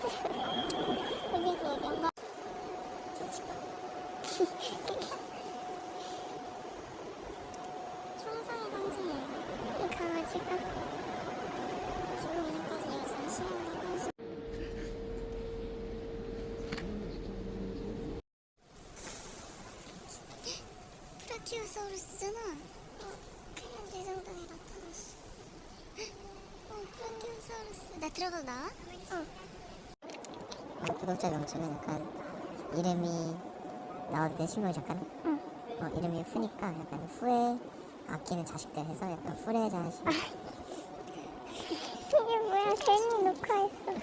여기서 영감. 청소의 상징이에요. 이 강아지가 죽음 이후까지 여전히 시간과 관심. 브라키오사우루스잖아. 그냥 이 정도에 나타났어. 브라키오사우루스. 나 들어가도 나와? 구독자 명칭은 약간 이름이 나와도 돼. 실명이 잠깐 이름이 후니까 약간 후에 아끼는 자식들 해서 약간 후레 자식. 이게 뭐야? 괜히 녹화했어.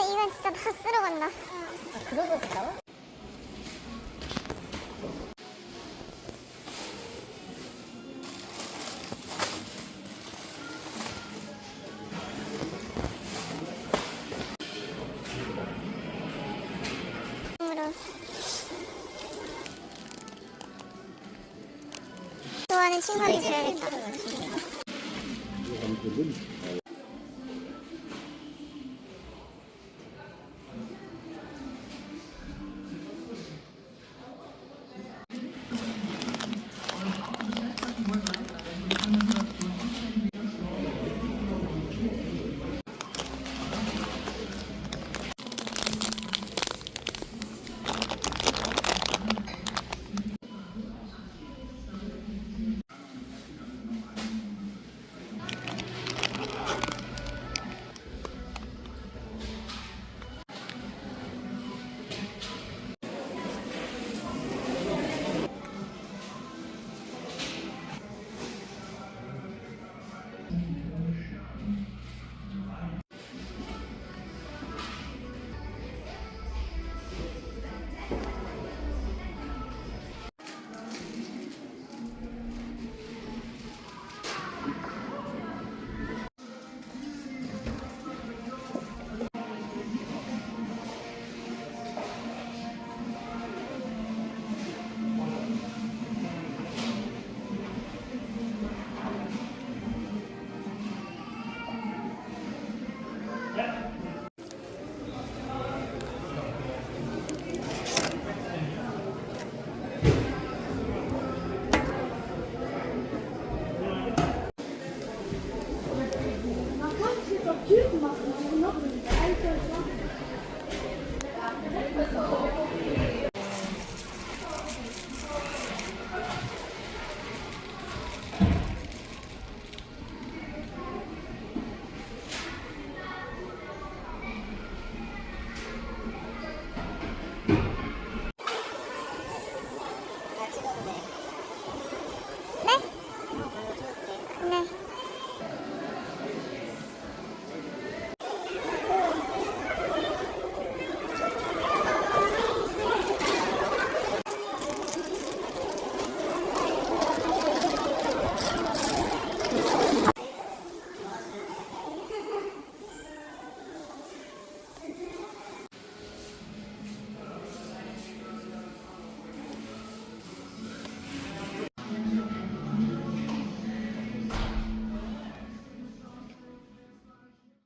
이건 진짜 다 쓸어 간다. 그러고 된다고? 좋아하는 친구한테 줘야겠다.